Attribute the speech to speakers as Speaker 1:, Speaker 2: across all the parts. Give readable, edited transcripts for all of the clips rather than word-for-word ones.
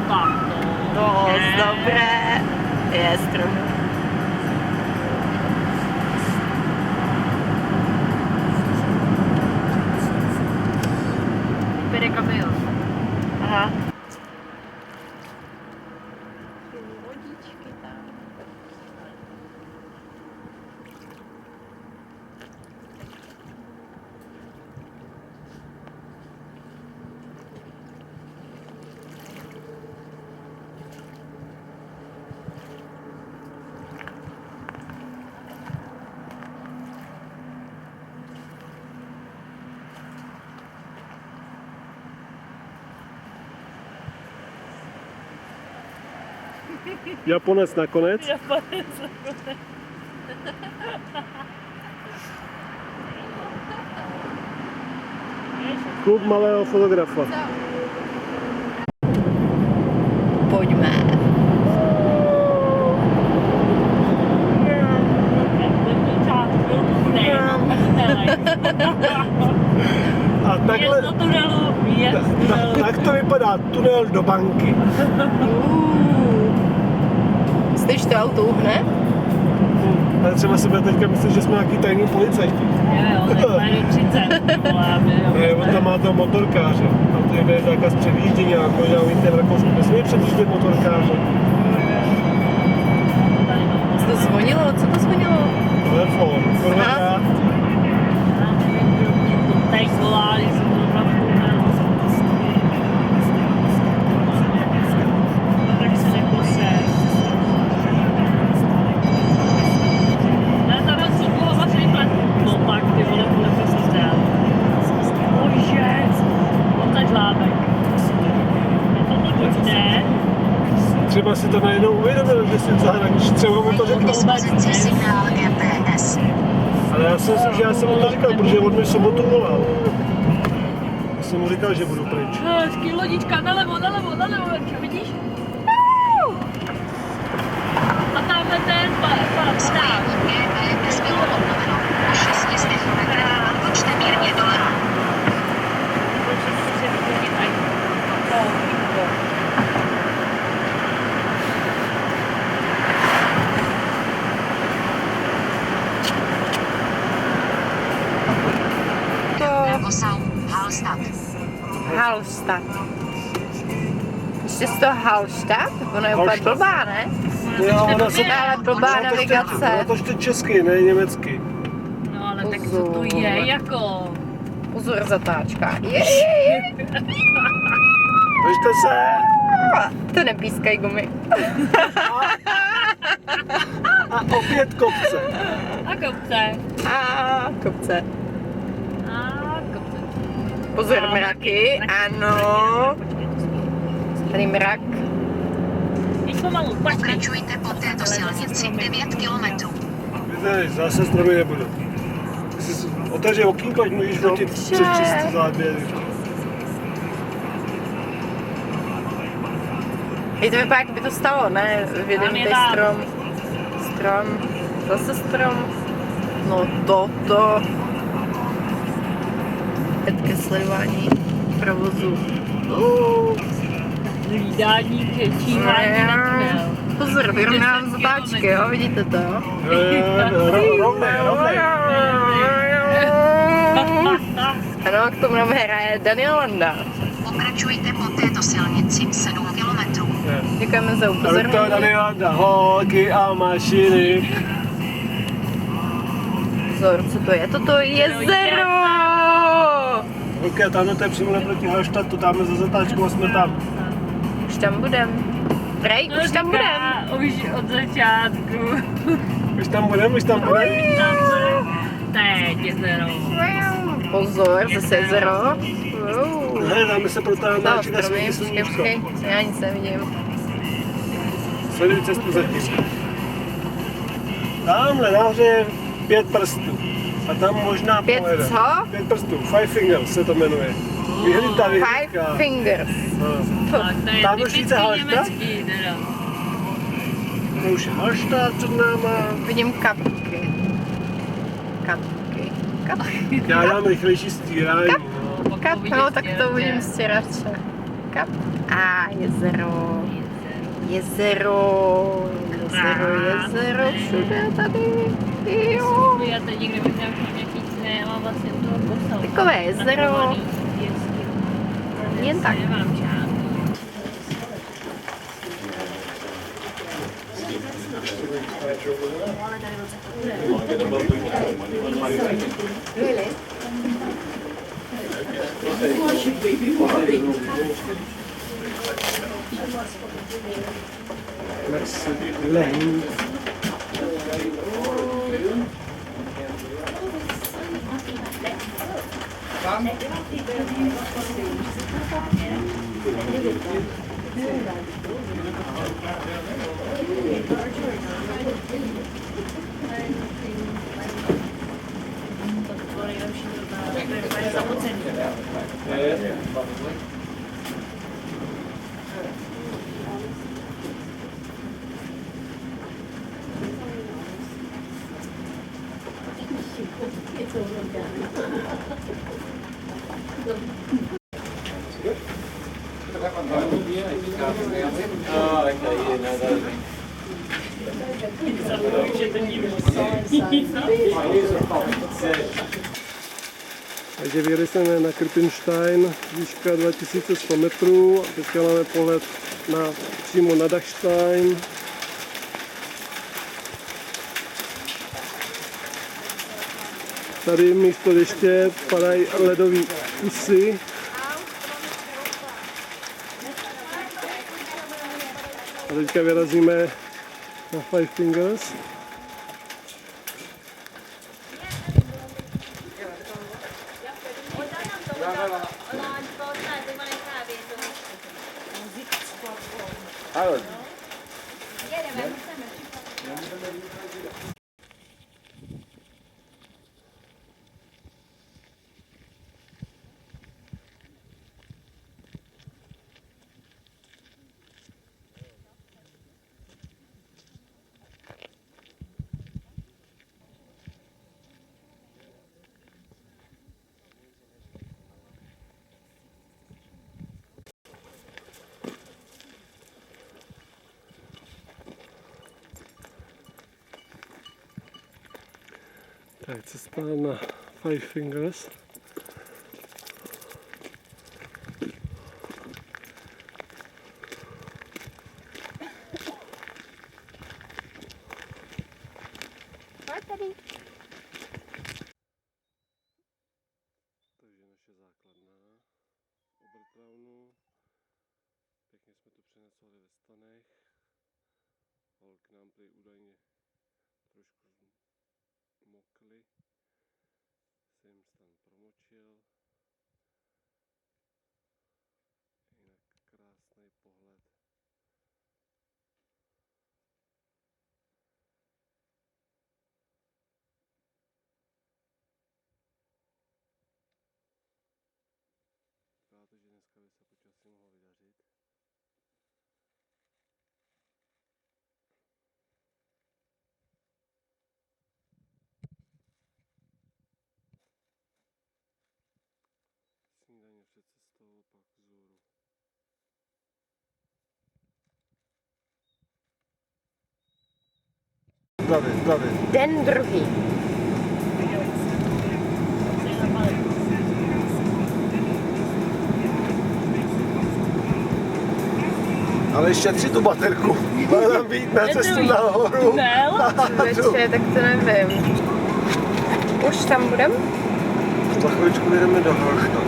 Speaker 1: tak to.
Speaker 2: Moc dobré. Je strom.
Speaker 1: Vypere kamion.
Speaker 2: Aha.
Speaker 3: Japonec nakonec. Klub malého fotografa.
Speaker 2: Pojďme.
Speaker 3: A takhle, tak to vypadá tunel do banky.
Speaker 2: Slyš to auto uhne?
Speaker 3: Ale třeba si bude teďka myslet, že jsme nějaký tajný policajti.
Speaker 1: Jo, tak 30,
Speaker 3: Ne, on tam má toho motorkáře. A to je zákaz předjíždění a možná víte v Rakousku nesmí předjíždět motorkáře.
Speaker 2: Co to zvonilo? Co to zvonilo?
Speaker 3: Telefon, kurva.
Speaker 1: Teď volá, když jsem to opravdu tak se řekl se. Ne, tam si bylo zase vyplet. No tak, ty vole, bude se zdál. Bože, odsaď žlábek. Je to pojďte.
Speaker 3: Třeba si to najednou uvědomil, že si v zahraničí, třeba mu to řekl.
Speaker 4: Signál GPS.
Speaker 3: Ale já si myslím, že já jsem mu to říkal, protože on mi v sobotu volal. Já jsem mu říkal, že budu pryč.
Speaker 1: Hezký lodička, nalevo, Verčo, vidíš? A tamhle ten padá.
Speaker 4: Spojení GPS bylo obnoveno. Po 600 metrech odbočte mírně doleva. Vosal, Hallstatt.
Speaker 2: Hallstatt. Ještě z toho Hallstatt? Ono je úplně
Speaker 3: Hallstatt.
Speaker 2: blbá, ne?
Speaker 3: Jo, ona se...
Speaker 2: Ale blbá navigace.
Speaker 3: Ona to čte česky, ne německy.
Speaker 1: No ale tak co to je jako?
Speaker 2: Pozor, zatáčka.
Speaker 3: Držte se.
Speaker 2: To nepískají gumy.
Speaker 3: A opět kopce.
Speaker 1: A kopce.
Speaker 2: A kopce.
Speaker 1: A kopce.
Speaker 2: Pozor,
Speaker 1: A
Speaker 2: mraky. Ano. Tady mrak.
Speaker 1: Jď pomalu, pojď.
Speaker 4: Pokračujte po této silnici 9 kilometrů.
Speaker 3: Víte, zase stromy nebudu. Ty si otevři okýnko, ať můžeš fotit přes čistý záběry.
Speaker 2: Hej, to vypadá, jak by to stalo, ne? Vědem
Speaker 1: Tam je
Speaker 2: tady
Speaker 1: tam.
Speaker 2: strom. Strom. Zase strom. No toto. Ke sledování provozu.
Speaker 1: Hlídání, číhání na tunel.
Speaker 2: Pozor, vyrovnám zatáčky, jo, vidíte to?
Speaker 3: Rovnej.
Speaker 2: Ano, k tomu nám hraje Daniel Landa.
Speaker 4: Pokračujte po této silnici 7 kilometrů.
Speaker 2: Děkujeme za
Speaker 3: Viktor
Speaker 2: upozornění.
Speaker 3: Daniel, holky a mašiny.
Speaker 2: Pozor, co to je? Toto je jezero!
Speaker 3: Ok, tamhle to je přímo naproti Hallstattu, tamhle za zatáčkou a jsme tam.
Speaker 2: Už tam budem. Prej, už tam budem.
Speaker 1: Už od začátku.
Speaker 3: Už tam budem.
Speaker 1: Teď jezero.
Speaker 2: Pozor, zase jezero. Wow.
Speaker 3: Ne, dáme se protáhnout
Speaker 2: No,
Speaker 3: na
Speaker 2: stromy,
Speaker 3: světě
Speaker 2: počkej, já nic nevidím.
Speaker 3: Sleduj cestu zatím. Tamhle nahoře je 5 prstů. A tam možná
Speaker 2: 5
Speaker 3: pojede.
Speaker 2: co?
Speaker 3: 5 prstů, 5 fingers se to jmenuje. Vyhlídá,
Speaker 2: Five fingers.
Speaker 3: No.
Speaker 1: Tak to je
Speaker 3: Tam už více
Speaker 1: typický
Speaker 3: Hallstatt?
Speaker 1: německý teda.
Speaker 3: To už je Hallstatt před náma.
Speaker 2: Vidím kapky. Kapky. Kapky.
Speaker 3: Já dám rychlejší stírání. No.
Speaker 2: No, tak to vidím stěrače. Zuzka. A jezero. Jezero. Jezero. Všude tady. Jo.
Speaker 1: Já teď někde bych nějaký ne, já mám vlastně toho kosal.
Speaker 2: Takové jezero. Jen tak.
Speaker 1: Nemám čas.
Speaker 2: Really?
Speaker 3: Merci. Lane. Takže vyjeli jsme na Krippenstein, výška 2100 metrů a teďka máme pohled přímo na Dachstein. Tady místo deště padají ledové kusy. A teďka vyrazíme na Five Fingers. Tak cesta na Five Fingers. Takže naše základna Obertraunu. Pěkně jsme to přenesli ve stanech. Holky nám tady údajně trošku mokli, se jim stan promočil, jinak krásný pohled. Vypadá to, že dneska by se počasí mohlo vydařit. Snídaně před cestou, pak vzhůru. Zdravě, zdravě.
Speaker 2: Den druhý.
Speaker 3: Ale šetři tu baterku. Má nám být na cestu nahoru.
Speaker 2: Večer, tak to nevím. Už tam budem?
Speaker 3: Za chvíličku jdeme do Hallstatt.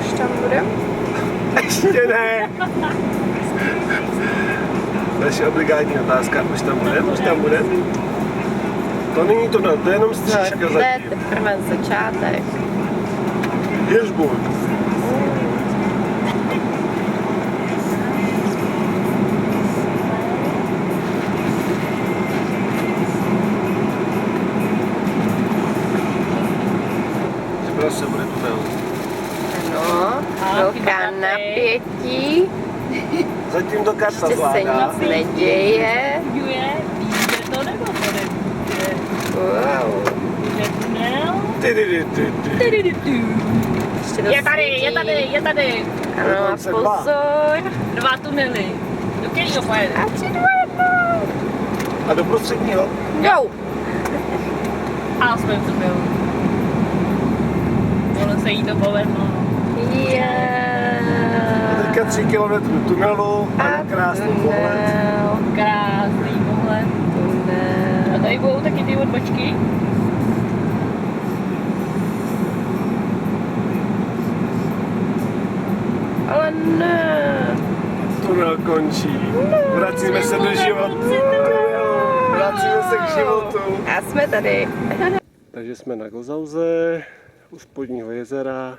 Speaker 2: Už tam budem?
Speaker 3: Ještě ne. Naše obligátní otázka, už tam budem? Už tam budem? To není to, to je jenom střížka
Speaker 2: To je teprve začátek.
Speaker 3: Hirschburg. Zase bude tunel.
Speaker 2: No, velká napětí.
Speaker 3: Zatím to karta
Speaker 2: Ještě se
Speaker 3: zvládá.
Speaker 2: nic neděje.
Speaker 1: Funguje, víte to nebo to nefunguje?
Speaker 2: Wow.
Speaker 1: Je tunel?
Speaker 3: Ty.
Speaker 2: ještě do
Speaker 1: Je tady,
Speaker 2: svítí.
Speaker 1: je tady, je tady.
Speaker 2: Ano, a
Speaker 3: Dokonce dva.
Speaker 2: pozor.
Speaker 1: 2 tunely. Do kterého pojede?
Speaker 2: A 3, 2, 1.
Speaker 3: A do prostředního?
Speaker 2: Go!
Speaker 1: A jsme to byl. Ono se jí to povedlo.
Speaker 2: Yeah.
Speaker 3: Teďka 3 km tunelu a krásný pohled.
Speaker 1: Krásný pohled. A tady budou taky ty odbočky.
Speaker 2: Ale ne.
Speaker 3: Tunel končí. Vracíme se do života. Vracíme se k životu.
Speaker 2: A jsme tady.
Speaker 3: Takže jsme na Gozauze, u spodního jezera.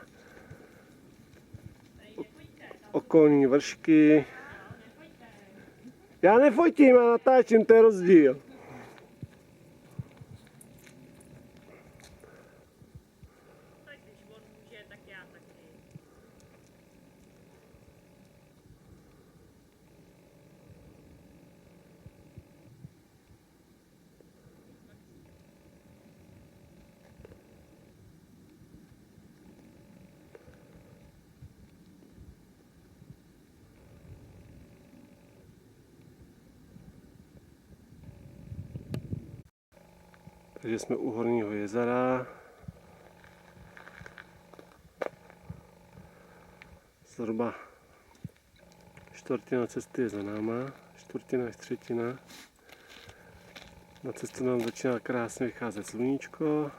Speaker 3: Okolní vršky. Já nefotím, já natáčím, to je rozdíl. Takže jsme u Horního jezera. Zhruba čtvrtina cesty je za náma, čtvrtina až třetina. Na cestu nám začíná krásně vycházet sluníčko.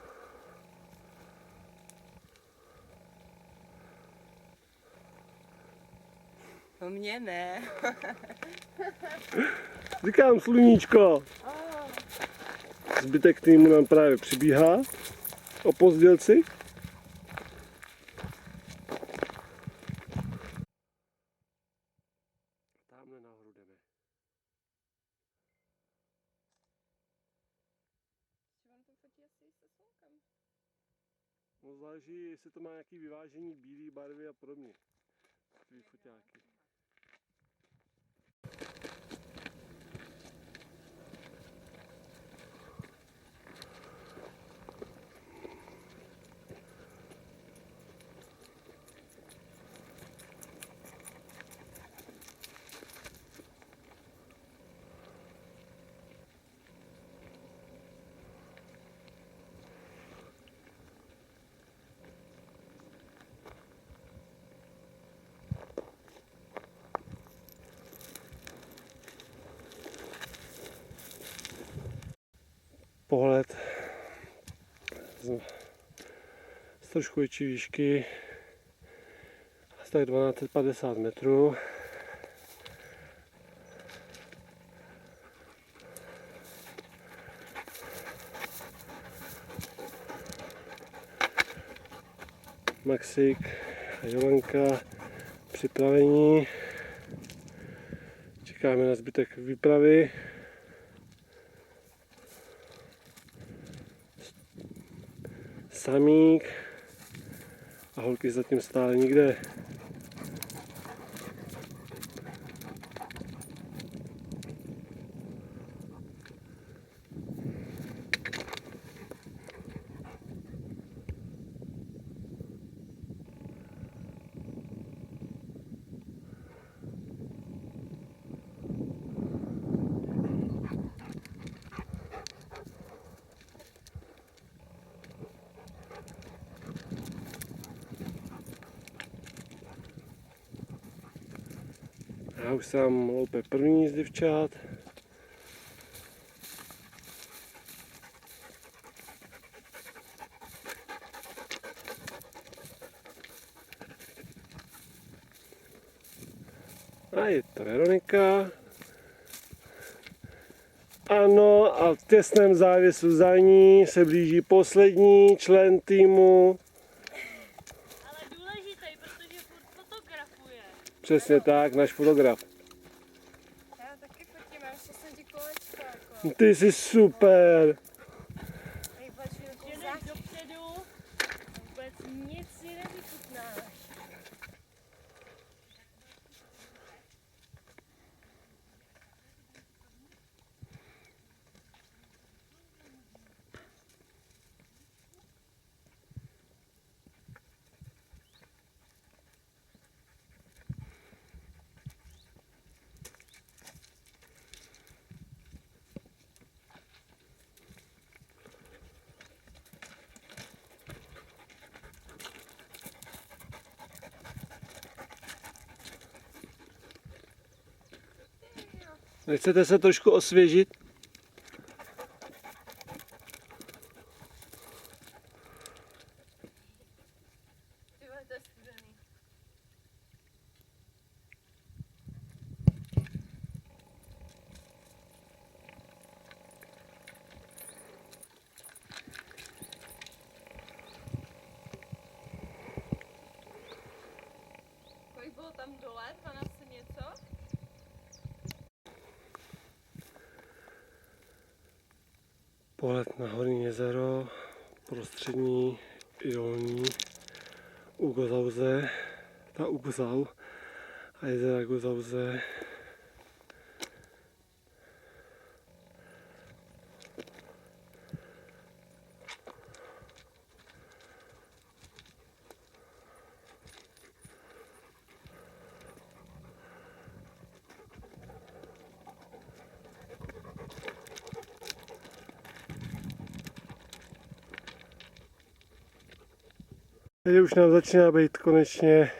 Speaker 2: To mě ne.
Speaker 3: Říkám sluníčko. Zbytek týmu nám právě přibíhá. Opozdělci. Tamhle nahoru jdeme. No záleží, jestli to má nějaký vyvážení bílé barvy a podobně. Takový foťáky. Pohled z trošku větší výšky, asi tak 1250 metrů. Maxík a Jolanka připravení. Čekáme na zbytek výpravy. Samík a holky zatím stále nikde. Já už jsem loupe první z děvčat. A je to Veronika. Ano, a v těsném závěsu za ní se blíží poslední člen týmu.
Speaker 1: Ale důležitý, protože furt fotografuje.
Speaker 3: Přesně tak, náš fotograf.
Speaker 2: Já taky fotím, já ještě jsem ti kolečko jako.
Speaker 3: Ty jsi super.
Speaker 1: Že jdeš dopředu, vůbec nic si nevychutnáš.
Speaker 3: Nechcete se trošku osvěžit?
Speaker 2: Kolik bylo tam dole? 12 něco?
Speaker 3: Pohled na Horní jezero, prostřední i dolní, u Gozauze, u Gozau a jezera Gozauze. Teď už nám začíná být konečně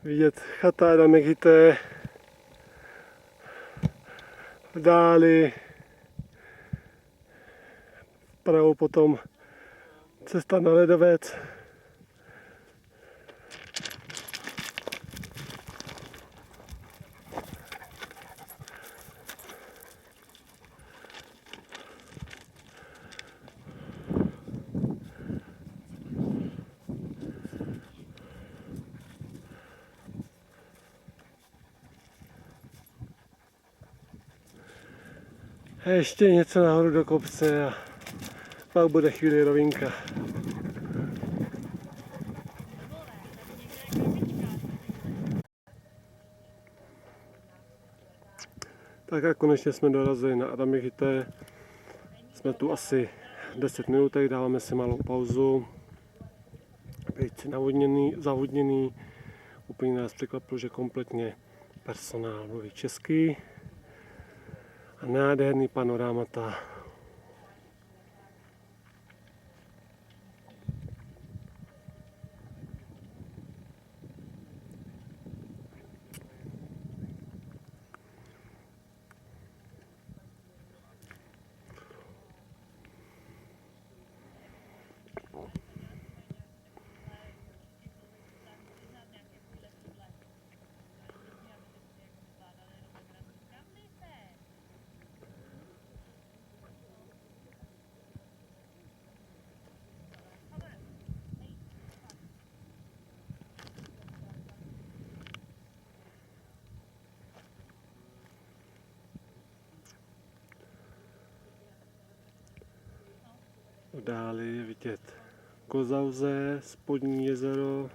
Speaker 3: vidět chata Adama Hytte v dáli, vpravo potom cesta na ledovec. A ještě něco nahoru do kopce a pak bude chvíli rovinka. Tak a konečně jsme dorazili na Adama Hytte. Jsme tu asi 10 minut, dáváme si malou pauzu. Vejci zavodněný. Úplně nás překvapilo, že kompletně personál mluví česky. A nádherný panorámata. V dáli je vidět Gozauze, spodní jezero.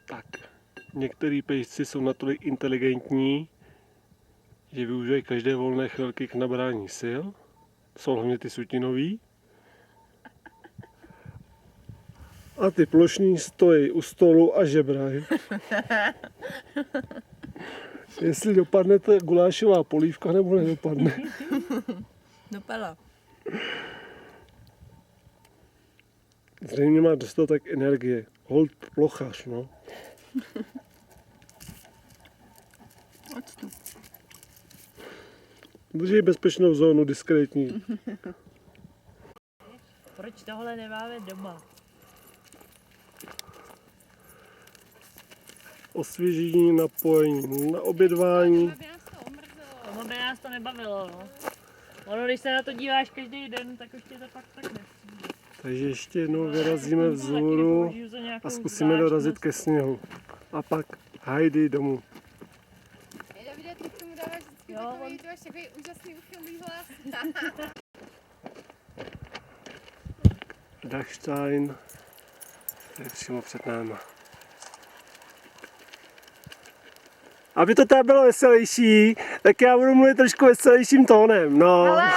Speaker 3: Tak, některý pejsci jsou natolik inteligentní, že využívají každé volné chvilky k nabrání sil. Jsou hlavně ty sutinový. A ty plošní stojí u stolu a žebrají. Jestli dopadne to gulášová polívka, nebo nedopadne.
Speaker 2: Dopadla.
Speaker 3: Zřejmě má dostatek energie. Hold plochař, no.
Speaker 2: Odstup.
Speaker 3: Drží bezpečnou zónu, diskrétní.
Speaker 1: Proč tohle nemáme doma?
Speaker 3: Osvěžení, napojení, na obědvání.
Speaker 1: Ono by nás to nebavilo, no. Ono, když se na to díváš každý den, tak už tě to fakt tak nepřijde.
Speaker 3: Takže ještě jednou vyrazíme vzhůru a zkusíme dorazit ke sněhu. A pak hajdy domů.
Speaker 2: Taky
Speaker 1: Jo,
Speaker 2: takový, ty máš takový úžasný uchylný hlas.
Speaker 3: Dachstein je přímo před náma. Aby to tady bylo veselější, tak já budu mluvit trošku veselějším tónem, no.
Speaker 2: Ale,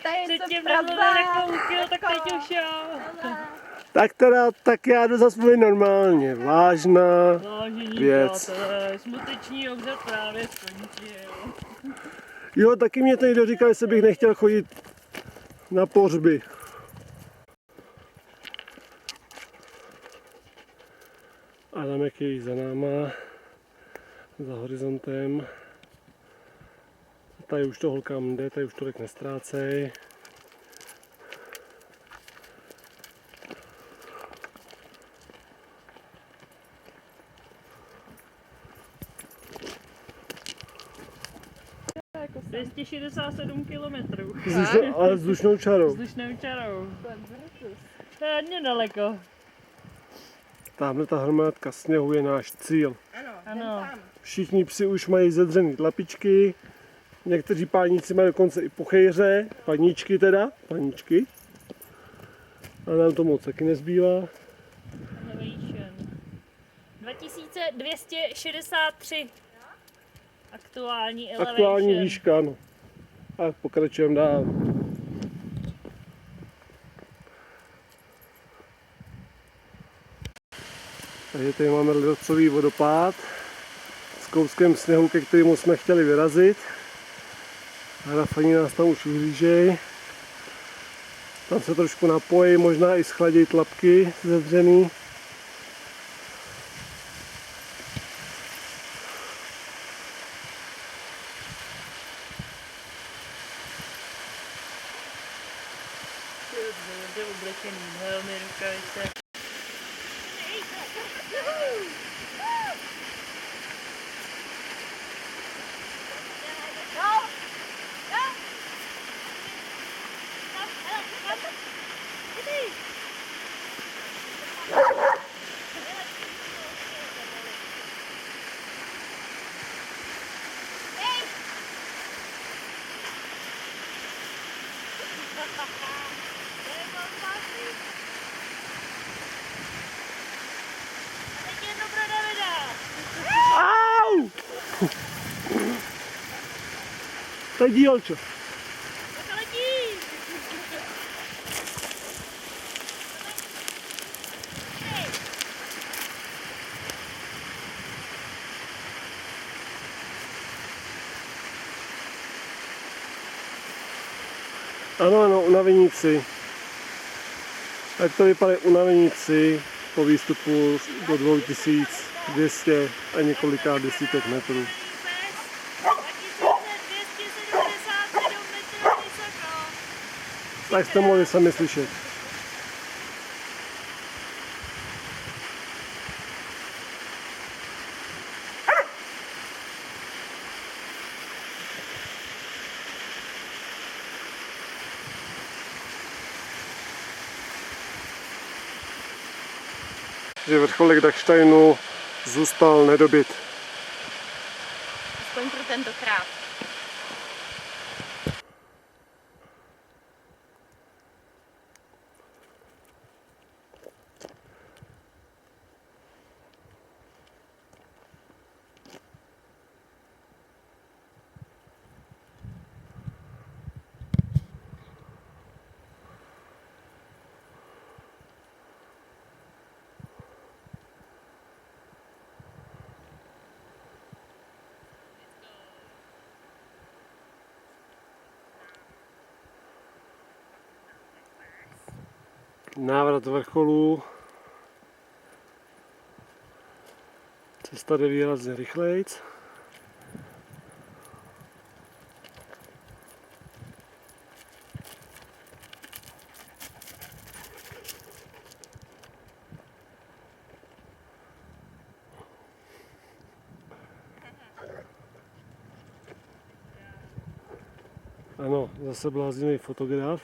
Speaker 2: tady je to
Speaker 1: předtím
Speaker 2: pravda.
Speaker 1: nebyl jako úkyl, tak teď už jo.
Speaker 3: Tak teda, tak já jdu zase mluvit normálně, vážná
Speaker 1: Vážení
Speaker 3: věc.
Speaker 1: přátelé, smuteční obřad právě skončil.
Speaker 3: Jo, taky mě to někdo říkal, jestli bych nechtěl chodit na pohřby. Adamek je za náma, za horizontem. Tady už to holkám jde, tady už tolik nestrácej.
Speaker 1: Jako 267 kilometrů.
Speaker 3: Ale vzdušnou čarou.
Speaker 1: Vzdušnou čarou. To je hodně daleko.
Speaker 3: Tamhle ta hromádka sněhu je náš cíl.
Speaker 1: Ano.
Speaker 3: Všichni psi už mají zedřený tlapičky, někteří páníci mají dokonce i puchejře, paníčky teda, paníčky. A nám to moc taky nezbývá.
Speaker 1: Elevation. 2263. Aktuální elevation.
Speaker 3: Aktuální výška, ano. A pokračujeme dál. Takže tady máme ledovcový vodopád s kouskem sněhu, ke kterému jsme chtěli vyrazit. Hrafani nás tam už uhlížejí. Tam se trošku napojí, možná i schladějí tlapky zedřený.
Speaker 1: Dobře oblečený, helmy, rukavice.
Speaker 3: Au! Tak dílčo. Ano, ano, unavení psi. Tak to vypadají unavení psi po výstupu do 2200 a několika desítek metrů.
Speaker 1: 2277 metrů vysoko.
Speaker 3: Tak jste mohli sami slyšet. Že vrcholek Dachsteinu zůstal nedobyt.
Speaker 2: Aspoň pro tentokrát.
Speaker 3: Návrat vrcholů. Cesta jde výrazně rychlejc. Ano, zase bláznivý fotograf.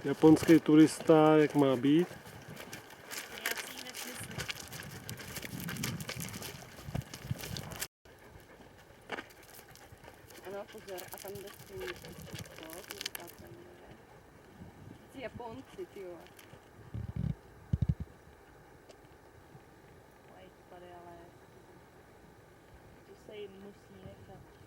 Speaker 3: Japonský turista, jak má být.
Speaker 2: Pozor, a tam jde stejný to, ty Japonci, ty jo.
Speaker 1: Tady ale, to se jim musí nechat.